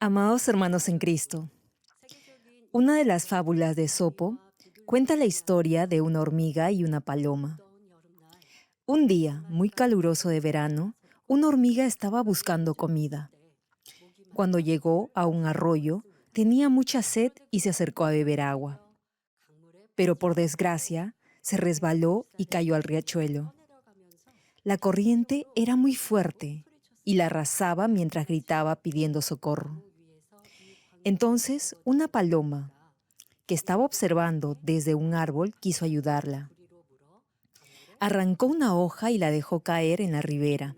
Amados hermanos en Cristo, una de las fábulas de Esopo cuenta la historia de una hormiga y una paloma. Un día, muy caluroso de verano, una hormiga estaba buscando comida. Cuando llegó a un arroyo, tenía mucha sed y se acercó a beber agua. Pero por desgracia, se resbaló y cayó al riachuelo. La corriente era muy fuerte y la arrasaba mientras gritaba pidiendo socorro. Entonces, una paloma, que estaba observando desde un árbol, quiso ayudarla. Arrancó una hoja y la dejó caer en la ribera.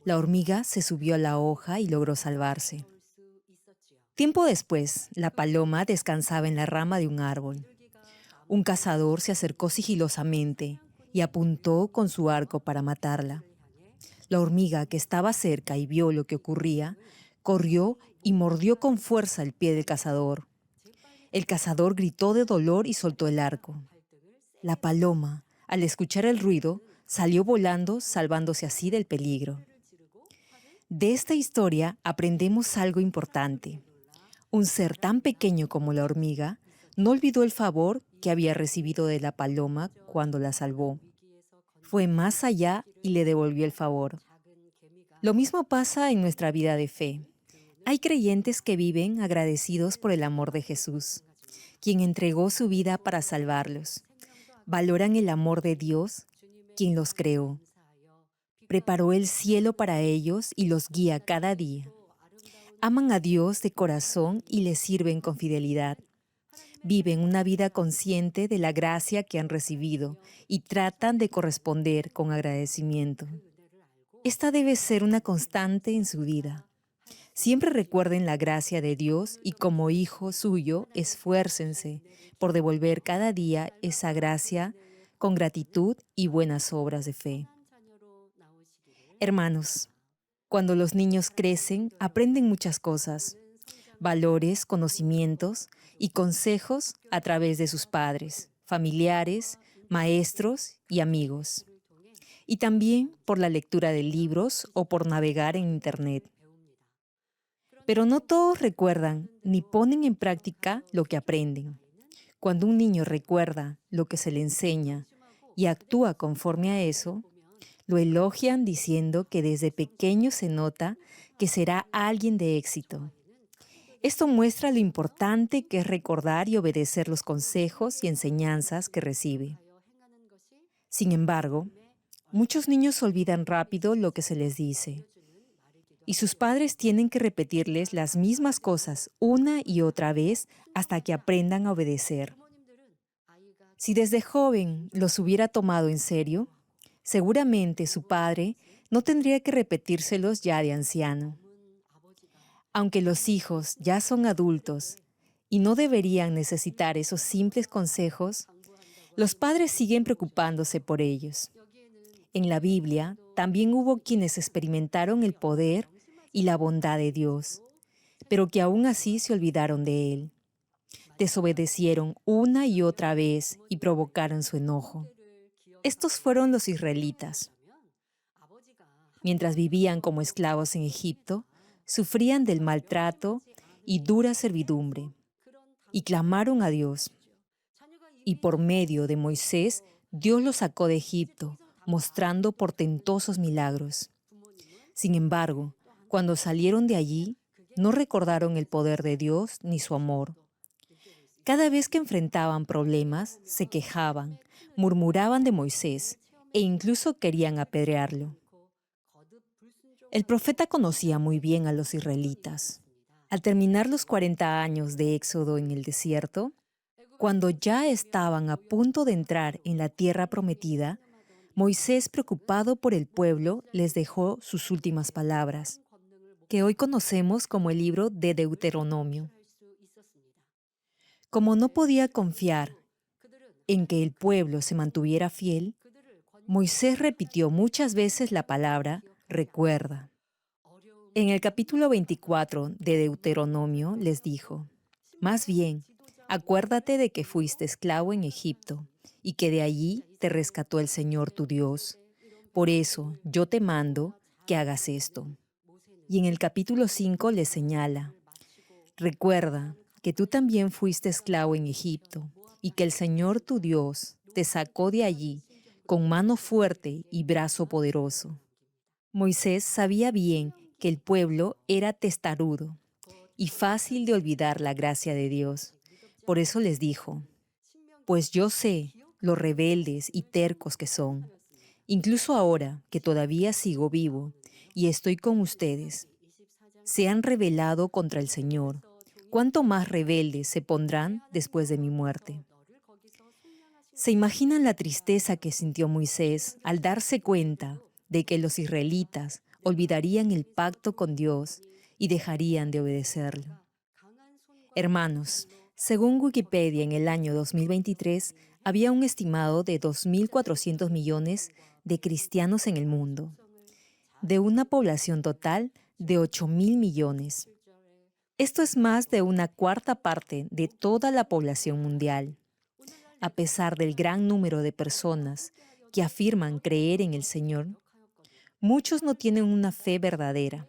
La hormiga se subió a la hoja y logró salvarse. Tiempo después, la paloma descansaba en la rama de un árbol. Un cazador se acercó sigilosamente y apuntó con su arco para matarla. La hormiga, que estaba cerca y vio lo que ocurría, corrió y mordió con fuerza el pie del cazador. El cazador gritó de dolor y soltó el arco. La paloma, al escuchar el ruido, salió volando, salvándose así del peligro. De esta historia aprendemos algo importante. Un ser tan pequeño como la hormiga no olvidó el favor que había recibido de la paloma cuando la salvó. Fue más allá y le devolvió el favor. Lo mismo pasa en nuestra vida de fe. Hay creyentes que viven agradecidos por el amor de Jesús, quien entregó su vida para salvarlos. Valoran el amor de Dios, quien los creó. Preparó el cielo para ellos y los guía cada día. Aman a Dios de corazón y le sirven con fidelidad. Viven una vida consciente de la gracia que han recibido y tratan de corresponder con agradecimiento. Esta debe ser una constante en su vida. Siempre recuerden la gracia de Dios y como hijo suyo, esfuércense por devolver cada día esa gracia con gratitud y buenas obras de fe. Hermanos, cuando los niños crecen, aprenden muchas cosas, valores, conocimientos y consejos a través de sus padres, familiares, maestros y amigos. Y también por la lectura de libros o por navegar en Internet. Pero no todos recuerdan ni ponen en práctica lo que aprenden. Cuando un niño recuerda lo que se le enseña y actúa conforme a eso, lo elogian diciendo que desde pequeño se nota que será alguien de éxito. Esto muestra lo importante que es recordar y obedecer los consejos y enseñanzas que recibe. Sin embargo, muchos niños olvidan rápido lo que se les dice. Y sus padres tienen que repetirles las mismas cosas una y otra vez hasta que aprendan a obedecer. Si desde joven los hubiera tomado en serio, seguramente su padre no tendría que repetírselos ya de anciano. Aunque los hijos ya son adultos y no deberían necesitar esos simples consejos, los padres siguen preocupándose por ellos. En la Biblia también hubo quienes experimentaron el poder y la bondad de Dios, pero que aún así se olvidaron de Él. Desobedecieron una y otra vez y provocaron su enojo. Estos fueron los israelitas. Mientras vivían como esclavos en Egipto, sufrían del maltrato y dura servidumbre, y clamaron a Dios. Y por medio de Moisés, Dios los sacó de Egipto, mostrando portentosos milagros. Sin embargo, cuando salieron de allí, no recordaron el poder de Dios ni su amor. Cada vez que enfrentaban problemas, se quejaban, murmuraban de Moisés e incluso querían apedrearlo. El profeta conocía muy bien a los israelitas. Al terminar los 40 años de éxodo en el desierto, cuando ya estaban a punto de entrar en la tierra prometida, Moisés, preocupado por el pueblo, les dejó sus últimas palabras, que hoy conocemos como el libro de Deuteronomio. Como no podía confiar en que el pueblo se mantuviera fiel, Moisés repitió muchas veces la palabra recuerda. En el capítulo 24 de Deuteronomio les dijo, más bien, acuérdate de que fuiste esclavo en Egipto y que de allí te rescató el Señor tu Dios. Por eso yo te mando que hagas esto. Y en el capítulo 5 les señala, Recuerda que tú también fuiste esclavo en Egipto y que el Señor tu Dios te sacó de allí con mano fuerte y brazo poderoso. Moisés sabía bien que el pueblo era testarudo y fácil de olvidar la gracia de Dios. Por eso les dijo, pues yo sé lo rebeldes y tercos que son. Incluso ahora que todavía sigo vivo y estoy con ustedes, se han rebelado contra el Señor. ¿Cuánto más rebeldes se pondrán después de mi muerte? ¿Se imaginan la tristeza que sintió Moisés al darse cuenta de que los israelitas olvidarían el pacto con Dios y dejarían de obedecerlo? Hermanos, según Wikipedia en el año 2023, había un estimado de 2.400 millones de cristianos en el mundo, de una población total de 8.000 millones. Esto es más de una cuarta parte de toda la población mundial. A pesar del gran número de personas que afirman creer en el Señor, muchos no tienen una fe verdadera.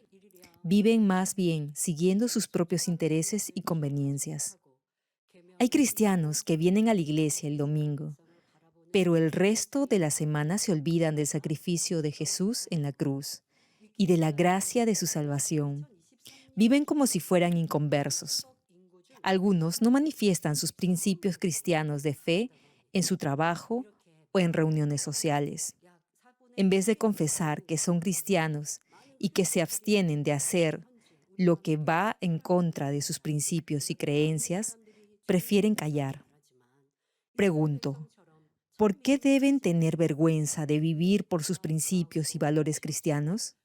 Viven más bien siguiendo sus propios intereses y conveniencias. Hay cristianos que vienen a la iglesia el domingo, pero el resto de la semana se olvidan del sacrificio de Jesús en la cruz y de la gracia de su salvación. Viven como si fueran inconversos. Algunos no manifiestan sus principios cristianos de fe en su trabajo o en reuniones sociales. En vez de confesar que son cristianos y que se abstienen de hacer lo que va en contra de sus principios y creencias, prefieren callar. Pregunto, ¿por qué deben tener vergüenza de vivir por sus principios y valores cristianos?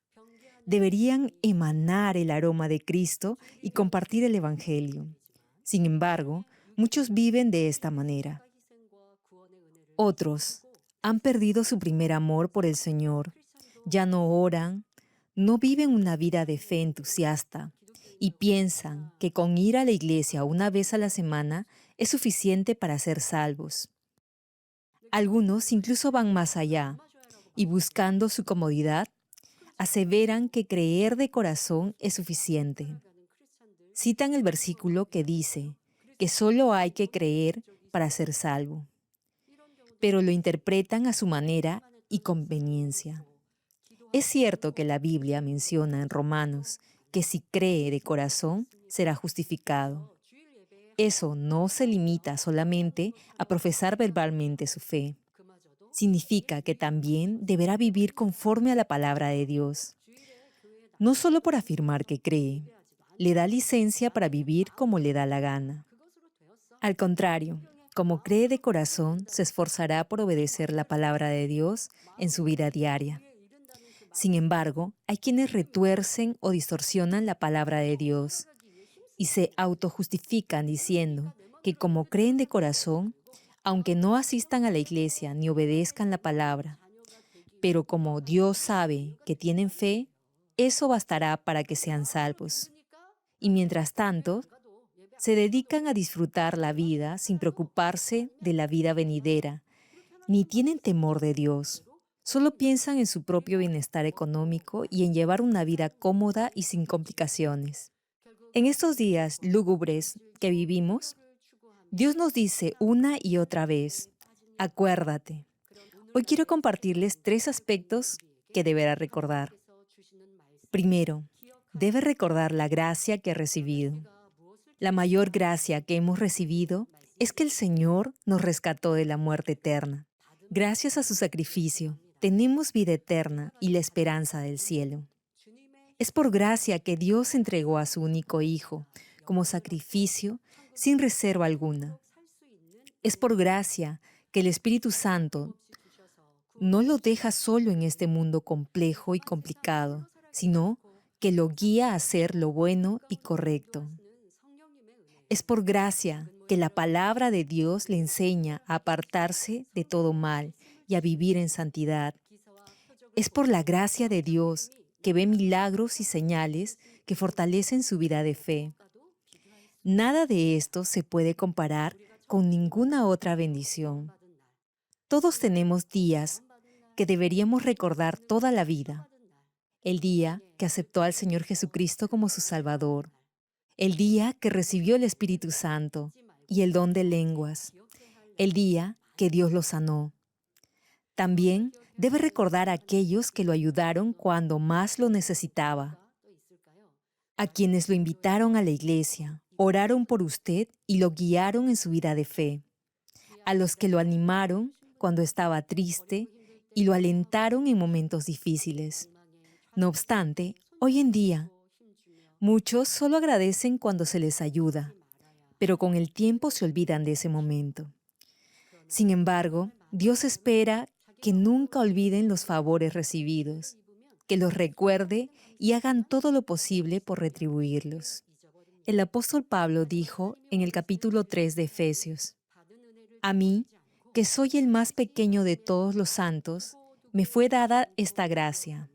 Deberían emanar el aroma de Cristo y compartir el Evangelio. Sin embargo, muchos viven de esta manera. Otros han perdido su primer amor por el Señor. Ya no oran, no viven una vida de fe entusiasta y piensan que con ir a la iglesia una vez a la semana es suficiente para ser salvos. Algunos incluso van más allá y buscando su comodidad, aseveran que creer de corazón es suficiente. Citan el versículo que dice que solo hay que creer para ser salvo, pero lo interpretan a su manera y conveniencia. Es cierto que la Biblia menciona en Romanos que si cree de corazón será justificado. Eso no se limita solamente a profesar verbalmente su fe. Significa que también deberá vivir conforme a la palabra de Dios. No solo por afirmar que cree, le da licencia para vivir como le da la gana. Al contrario, como cree de corazón, se esforzará por obedecer la palabra de Dios en su vida diaria. Sin embargo, hay quienes retuercen o distorsionan la palabra de Dios y se autojustifican diciendo que como creen de corazón, aunque no asistan a la iglesia ni obedezcan la palabra, pero como Dios sabe que tienen fe, eso bastará para que sean salvos. Y mientras tanto, se dedican a disfrutar la vida sin preocuparse de la vida venidera, ni tienen temor de Dios. Solo piensan en su propio bienestar económico y en llevar una vida cómoda y sin complicaciones. En estos días lúgubres que vivimos, Dios nos dice una y otra vez, acuérdate. Hoy quiero compartirles 3 aspectos que deberá recordar. Primero, debe recordar la gracia que ha recibido. La mayor gracia que hemos recibido es que el Señor nos rescató de la muerte eterna. Gracias a su sacrificio, tenemos vida eterna y la esperanza del cielo. Es por gracia que Dios entregó a su único Hijo como sacrificio sin reserva alguna. Es por gracia que el Espíritu Santo no lo deja solo en este mundo complejo y complicado, sino que lo guía a hacer lo bueno y correcto. Es por gracia que la palabra de Dios le enseña a apartarse de todo mal y a vivir en santidad. Es por la gracia de Dios que ve milagros y señales que fortalecen su vida de fe. Nada de esto se puede comparar con ninguna otra bendición. Todos tenemos días que deberíamos recordar toda la vida. El día que aceptó al Señor Jesucristo como su Salvador. el día que recibió el Espíritu Santo y el don de lenguas, el día que Dios lo sanó. También debe recordar a aquellos que lo ayudaron cuando más lo necesitaba, a quienes lo invitaron a la iglesia, oraron por usted y lo guiaron en su vida de fe, a los que lo animaron cuando estaba triste y lo alentaron en momentos difíciles. No obstante, hoy en día, muchos solo agradecen cuando se les ayuda, pero con el tiempo se olvidan de ese momento. Sin embargo, Dios espera que nunca olviden los favores recibidos, que los recuerde y hagan todo lo posible por retribuirlos. El apóstol Pablo dijo en el capítulo 3 de Efesios: a mí, que soy el más pequeño de todos los santos, me fue dada esta gracia: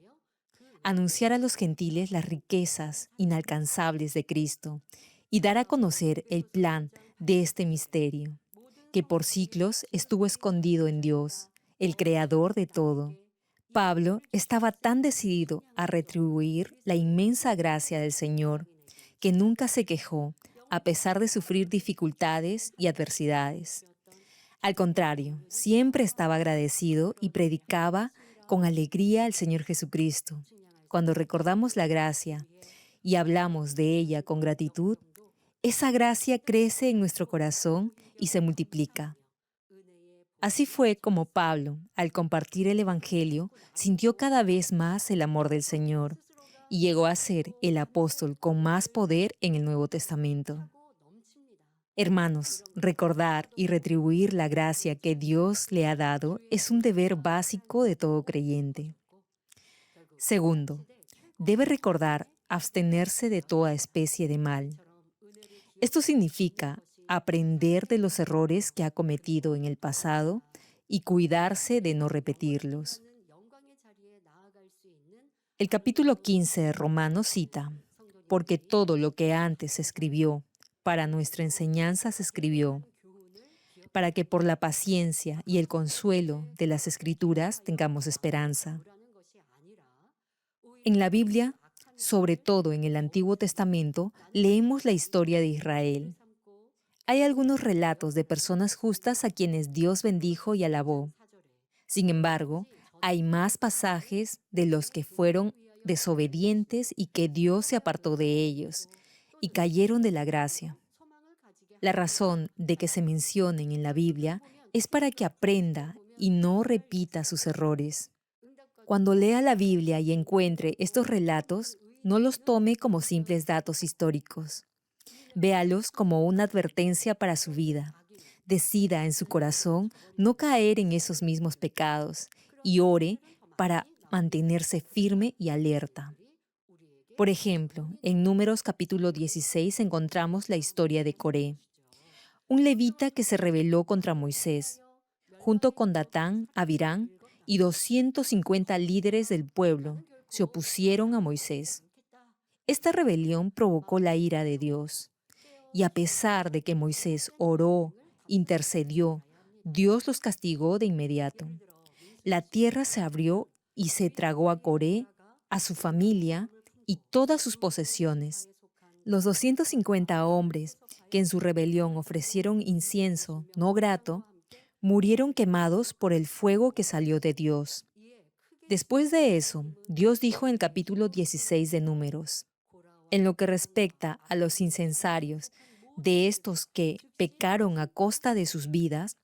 anunciar a los gentiles las riquezas inalcanzables de Cristo y dar a conocer el plan de este misterio, que por siglos estuvo escondido en Dios, el Creador de todo. Pablo estaba tan decidido a retribuir la inmensa gracia del Señor, que nunca se quejó, a pesar de sufrir dificultades y adversidades. Al contrario, siempre estaba agradecido y predicaba con alegría al Señor Jesucristo. Cuando recordamos la gracia y hablamos de ella con gratitud, esa gracia crece en nuestro corazón y se multiplica. Así fue como Pablo, al compartir el Evangelio, sintió cada vez más el amor del Señor y llegó a ser el apóstol con más poder en el Nuevo Testamento. Hermanos, recordar y retribuir la gracia que Dios le ha dado es un deber básico de todo creyente. Segundo, debe recordar abstenerse de toda especie de mal. Esto significa aprender de los errores que ha cometido en el pasado y cuidarse de no repetirlos. El capítulo 15 de Romanos cita: porque todo lo que antes se escribió, para nuestra enseñanza se escribió, para que por la paciencia y el consuelo de las Escrituras tengamos esperanza. En la Biblia, sobre todo en el Antiguo Testamento, leemos la historia de Israel. Hay algunos relatos de personas justas a quienes Dios bendijo y alabó. Sin embargo, hay más pasajes de los que fueron desobedientes y que Dios se apartó de ellos y cayeron de la gracia. La razón de que se mencionen en la Biblia es para que aprenda y no repita sus errores. Cuando lea la Biblia y encuentre estos relatos, no los tome como simples datos históricos. Véalos como una advertencia para su vida. Decida en su corazón no caer en esos mismos pecados y ore para mantenerse firme y alerta. Por ejemplo, en Números capítulo 16 encontramos la historia de Coré, un levita que se rebeló contra Moisés, junto con Datán, Abirán y 250 líderes del pueblo, se opusieron a Moisés. Esta rebelión provocó la ira de Dios. Y a pesar de que Moisés oró, intercedió, Dios los castigó de inmediato. La tierra se abrió y se tragó a Coré, a su familia y todas sus posesiones. Los 250 hombres que en su rebelión ofrecieron incienso no grato, murieron quemados por el fuego que salió de Dios. Después de eso, Dios dijo en el capítulo 16 de Números: en lo que respecta a los incensarios, de estos que pecaron a costa de sus vidas,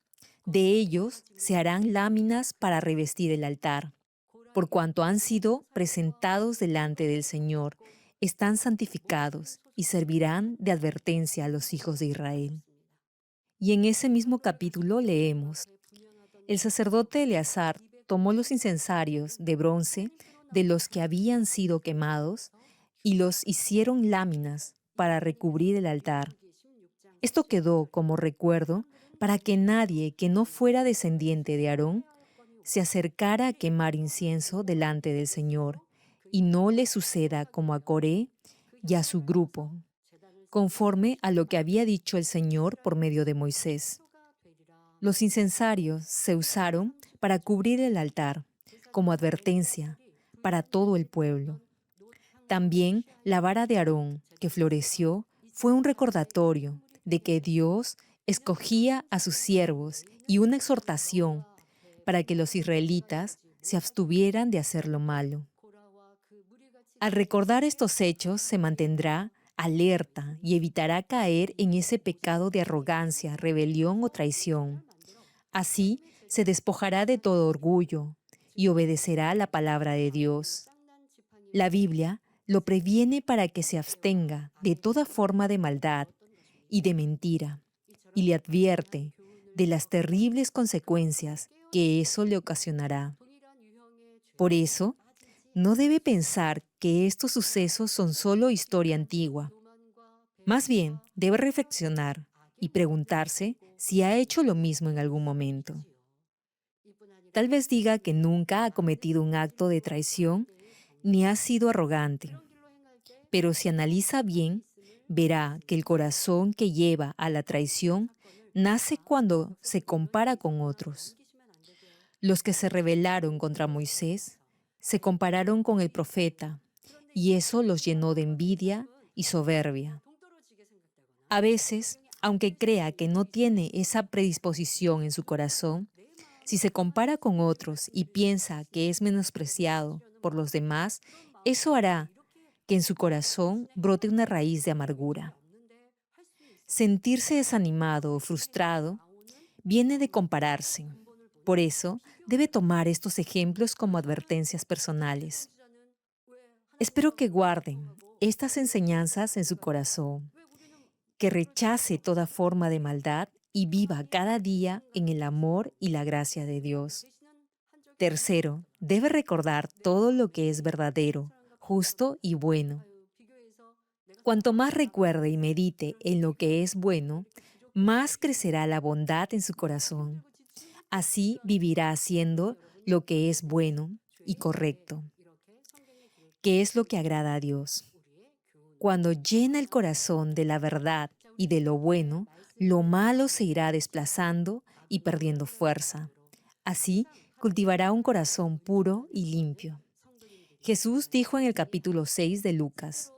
de ellos se harán láminas para revestir el altar. Por cuanto han sido presentados delante del Señor, están santificados y servirán de advertencia a los hijos de Israel. Y en ese mismo capítulo leemos: el sacerdote Eleazar tomó los incensarios de bronce de los que habían sido quemados y los hicieron láminas para recubrir el altar. Esto quedó como recuerdo para que nadie que no fuera descendiente de Aarón se acercara a quemar incienso delante del Señor y no le suceda como a Coré y a su grupo, conforme a lo que había dicho el Señor por medio de Moisés. Los incensarios se usaron para cubrir el altar, como advertencia para todo el pueblo. También la vara de Aarón, que floreció, fue un recordatorio de que Dios escogía a sus siervos y una exhortación para que los israelitas se abstuvieran de hacer lo malo. Al recordar estos hechos, se mantendrá alerta y evitará caer en ese pecado de arrogancia, rebelión o traición. Así, se despojará de todo orgullo y obedecerá la palabra de Dios. La Biblia lo previene para que se abstenga de toda forma de maldad y de mentira, y le advierte de las terribles consecuencias que eso le ocasionará. Por eso, no debe pensar que estos sucesos son solo historia antigua. Más bien, debe reflexionar y preguntarse si ha hecho lo mismo en algún momento. Tal vez diga que nunca ha cometido un acto de traición ni ha sido arrogante, pero si analiza bien, verá que el corazón que lleva a la traición nace cuando se compara con otros. Los que se rebelaron contra Moisés se compararon con el profeta, y eso los llenó de envidia y soberbia. A veces, aunque crea que no tiene esa predisposición en su corazón, si se compara con otros y piensa que es menospreciado por los demás, eso hará que en su corazón brote una raíz de amargura. Sentirse desanimado o frustrado viene de compararse. Por eso, debe tomar estos ejemplos como advertencias personales. Espero que guarden estas enseñanzas en su corazón, que rechace toda forma de maldad y viva cada día en el amor y la gracia de Dios. Tercero, debe recordar todo lo que es verdadero, justo y bueno. Cuanto más recuerde y medite en lo que es bueno, más crecerá la bondad en su corazón. Así vivirá haciendo lo que es bueno y correcto, que es lo que agrada a Dios. Cuando llena el corazón de la verdad y de lo bueno, lo malo se irá desplazando y perdiendo fuerza. Así cultivará un corazón puro y limpio. Jesús dijo en el capítulo 6 de Lucas: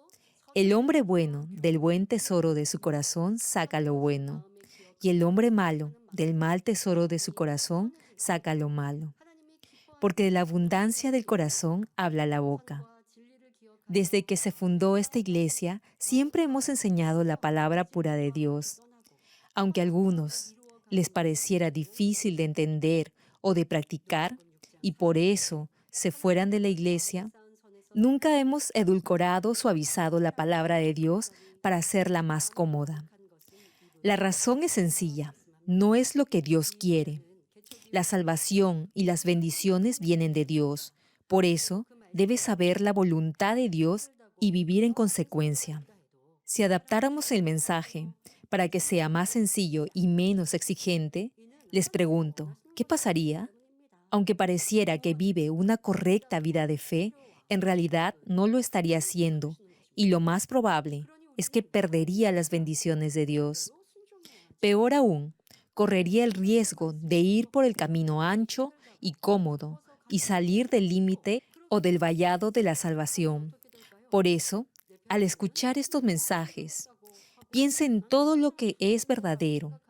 el hombre bueno del buen tesoro de su corazón saca lo bueno, y el hombre malo del mal tesoro de su corazón saca lo malo. Porque de la abundancia del corazón habla la boca. Desde que se fundó esta iglesia, siempre hemos enseñado la palabra pura de Dios. Aunque a algunos les pareciera difícil de entender o de practicar, y por eso se fueran de la iglesia, nunca hemos edulcorado o suavizado la palabra de Dios para hacerla más cómoda. La razón es sencilla, no es lo que Dios quiere. La salvación y las bendiciones vienen de Dios. Por eso, debes saber la voluntad de Dios y vivir en consecuencia. Si adaptáramos el mensaje para que sea más sencillo y menos exigente, les pregunto, ¿qué pasaría? Aunque pareciera que vive una correcta vida de fe, en realidad no lo estaría haciendo, y lo más probable es que perdería las bendiciones de Dios. Peor aún, correría el riesgo de ir por el camino ancho y cómodo y salir del límite o del vallado de la salvación. Por eso, al escuchar estos mensajes, piense en todo lo que es verdadero,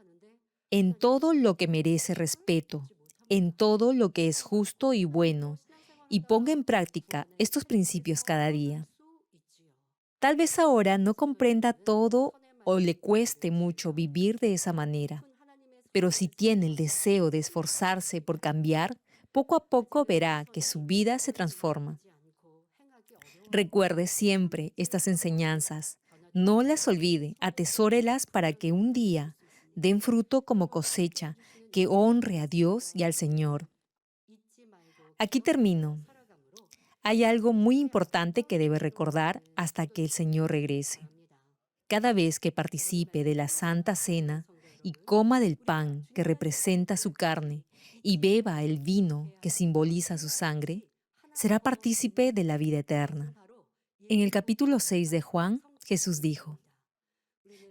en todo lo que merece respeto, en todo lo que es justo y bueno, y ponga en práctica estos principios cada día. Tal vez ahora no comprenda todo o le cueste mucho vivir de esa manera, pero si tiene el deseo de esforzarse por cambiar, poco a poco verá que su vida se transforma. Recuerde siempre estas enseñanzas, no las olvide, atesórelas para que un día den fruto como cosecha que honre a Dios y al Señor. Aquí termino. Hay algo muy importante que debe recordar hasta que el Señor regrese. Cada vez que participe de la Santa Cena y coma del pan que representa su carne y beba el vino que simboliza su sangre, será partícipe de la vida eterna. En el capítulo 6 de Juan, Jesús dijo: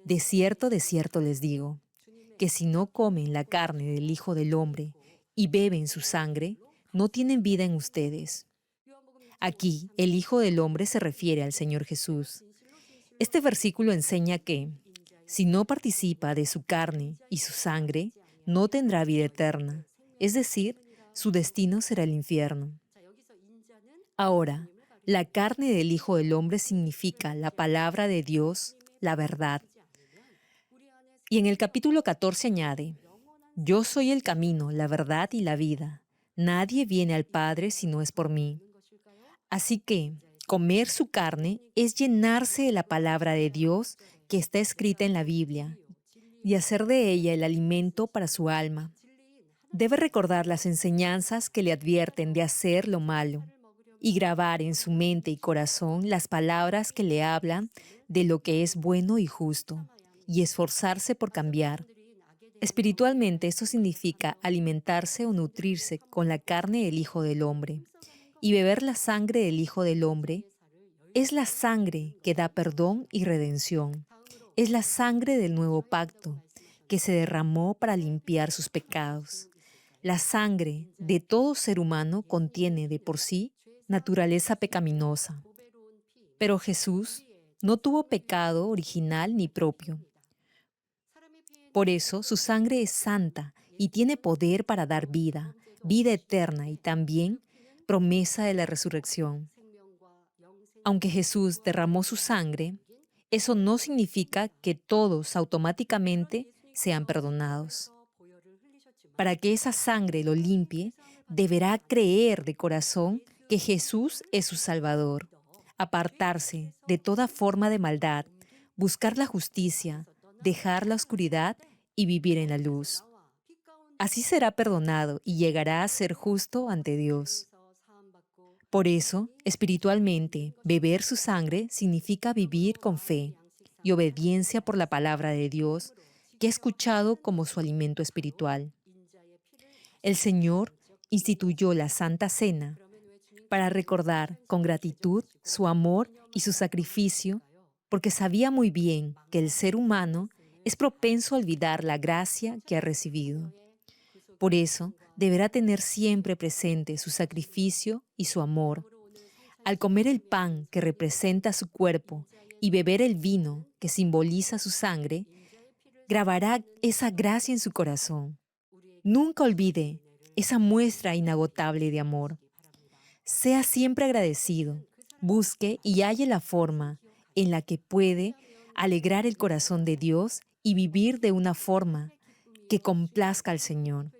de cierto les digo, que si no comen la carne del Hijo del Hombre y beben su sangre, no tienen vida en ustedes. Aquí, el Hijo del Hombre se refiere al Señor Jesús. Este versículo enseña que, si no participa de su carne y su sangre, no tendrá vida eterna, es decir, su destino será el infierno. Ahora, la carne del Hijo del Hombre significa la palabra de Dios, la verdad. Y en el capítulo 14 añade, yo soy el camino, la verdad y la vida. Nadie viene al Padre si no es por mí. Así que, comer su carne es llenarse de la palabra de Dios que está escrita en la Biblia y hacer de ella el alimento para su alma. Debe recordar las enseñanzas que le advierten de hacer lo malo y grabar en su mente y corazón las palabras que le hablan de lo que es bueno y justo, y esforzarse por cambiar. Espiritualmente, esto significa alimentarse o nutrirse con la carne del Hijo del Hombre, y beber la sangre del Hijo del Hombre es la sangre que da perdón y redención. Es la sangre del nuevo pacto que se derramó para limpiar sus pecados. La sangre de todo ser humano contiene de por sí naturaleza pecaminosa. Pero Jesús no tuvo pecado original ni propio. Por eso su sangre es santa y tiene poder para dar vida, vida eterna y también promesa de la resurrección. Aunque Jesús derramó su sangre, eso no significa que todos automáticamente sean perdonados. Para que esa sangre lo limpie, deberá creer de corazón que Jesús es su Salvador, apartarse de toda forma de maldad, buscar la justicia, dejar la oscuridad y vivir en la luz. Así será perdonado y llegará a ser justo ante Dios. Por eso, espiritualmente, beber su sangre significa vivir con fe y obediencia por la palabra de Dios que ha escuchado como su alimento espiritual. El Señor instituyó la Santa Cena para recordar con gratitud su amor y su sacrificio, porque sabía muy bien que el ser humano es propenso a olvidar la gracia que ha recibido. Por eso, deberá tener siempre presente su sacrificio y su amor. Al comer el pan que representa su cuerpo y beber el vino que simboliza su sangre, grabará esa gracia en su corazón. Nunca olvide esa muestra inagotable de amor. Sea siempre agradecido, busque y halle la forma en la que puede alegrar el corazón de Dios y vivir de una forma que complazca al Señor.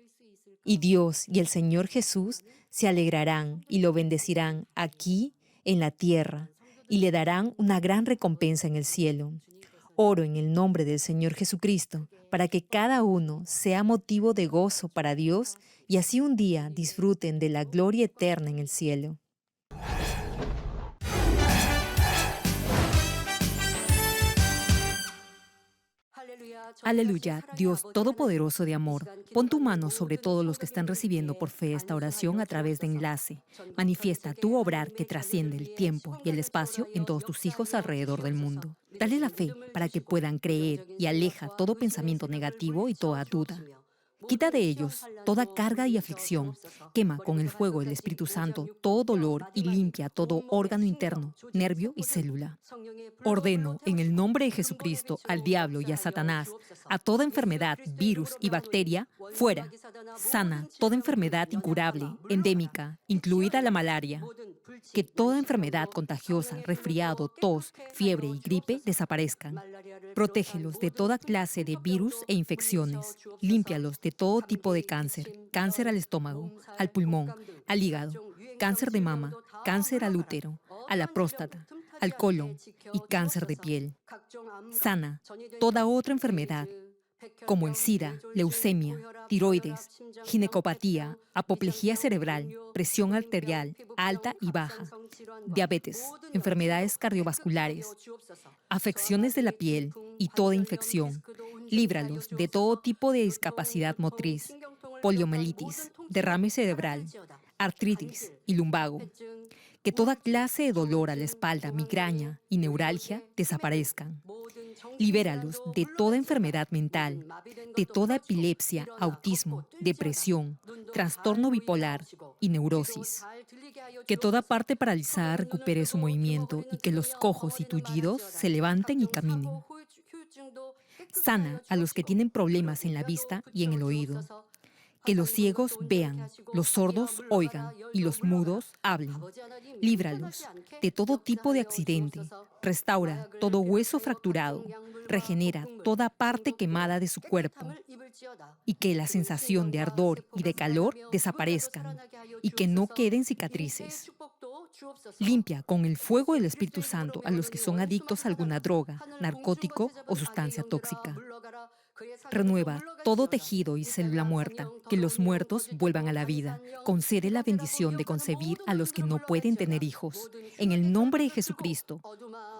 Y Dios y el Señor Jesús se alegrarán y lo bendecirán aquí en la tierra y le darán una gran recompensa en el cielo. Oro en el nombre del Señor Jesucristo para que cada uno sea motivo de gozo para Dios y así un día disfruten de la gloria eterna en el cielo. Aleluya, Dios Todopoderoso de amor, pon tu mano sobre todos los que están recibiendo por fe esta oración a través de enlace. Manifiesta tu obrar que trasciende el tiempo y el espacio en todos tus hijos alrededor del mundo. Dale la fe para que puedan creer y aleja todo pensamiento negativo y toda duda. Quita de ellos toda carga y aflicción. Quema con el fuego del Espíritu Santo todo dolor y limpia todo órgano interno, nervio y célula. Ordeno en el nombre de Jesucristo al diablo y a Satanás, a toda enfermedad, virus y bacteria, fuera. Sana toda enfermedad incurable, endémica, incluida la malaria. Que toda enfermedad contagiosa, resfriado, tos, fiebre y gripe desaparezcan. Protégelos de toda clase de virus e infecciones. Límpialos de todo tipo de cáncer. Cáncer al estómago, al pulmón, al hígado, cáncer de mama, cáncer al útero, a la próstata, al colon y cáncer de piel. Sana toda otra enfermedad, como el SIDA, leucemia, tiroides, ginecopatía, apoplejía cerebral, presión arterial alta y baja, diabetes, enfermedades cardiovasculares, afecciones de la piel y toda infección. Líbralos de todo tipo de discapacidad motriz, poliomielitis, derrame cerebral, artritis y lumbago. Que toda clase de dolor a la espalda, migraña y neuralgia desaparezcan. Libéralos de toda enfermedad mental, de toda epilepsia, autismo, depresión, trastorno bipolar y neurosis. Que toda parte paralizada recupere su movimiento y que los cojos y tullidos se levanten y caminen. Sana a los que tienen problemas en la vista y en el oído. Que los ciegos vean, los sordos oigan y los mudos hablen. Líbralos de todo tipo de accidente. Restaura todo hueso fracturado. Regenera toda parte quemada de su cuerpo. Y que la sensación de ardor y de calor desaparezcan. Y que no queden cicatrices. Limpia con el fuego del Espíritu Santo a los que son adictos a alguna droga, narcótico o sustancia tóxica. Renueva todo tejido y célula muerta, que los muertos vuelvan a la vida. Concede la bendición de concebir a los que no pueden tener hijos. En el nombre de Jesucristo,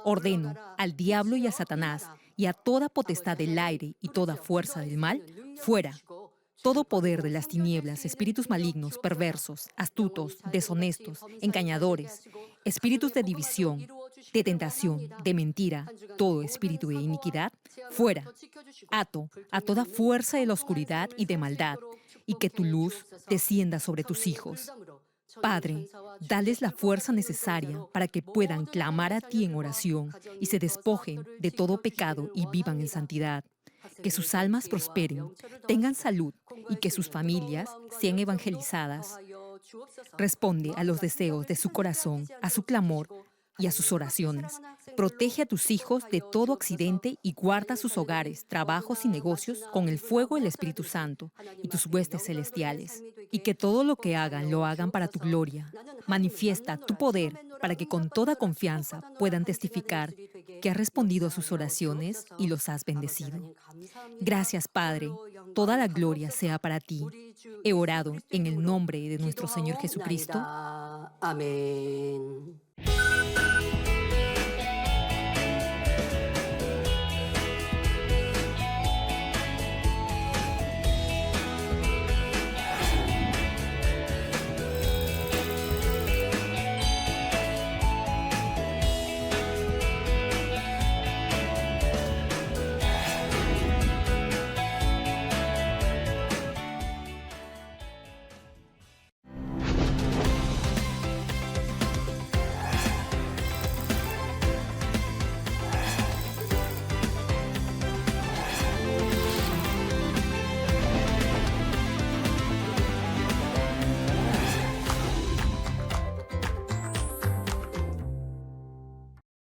ordeno al diablo y a Satanás y a toda potestad del aire y toda fuerza del mal, fuera. Todo poder de las tinieblas, espíritus malignos, perversos, astutos, deshonestos, engañadores, espíritus de división, de tentación, de mentira, todo espíritu de iniquidad, fuera. Ato a toda fuerza de la oscuridad y de maldad, y que tu luz descienda sobre tus hijos. Padre, dales la fuerza necesaria para que puedan clamar a ti en oración y se despojen de todo pecado y vivan en santidad. Que sus almas prosperen, tengan salud y que sus familias sean evangelizadas. Responde a los deseos de su corazón, a su clamor y a sus oraciones. Protege a tus hijos de todo accidente y guarda sus hogares, trabajos y negocios con el fuego del Espíritu Santo y tus huestes celestiales. Y que todo lo que hagan lo hagan para tu gloria. Manifiesta tu poder para que con toda confianza puedan testificar que has respondido a sus oraciones y los has bendecido. Gracias, Padre. Toda la gloria sea para ti. He orado en el nombre de nuestro Señor Jesucristo. Amén.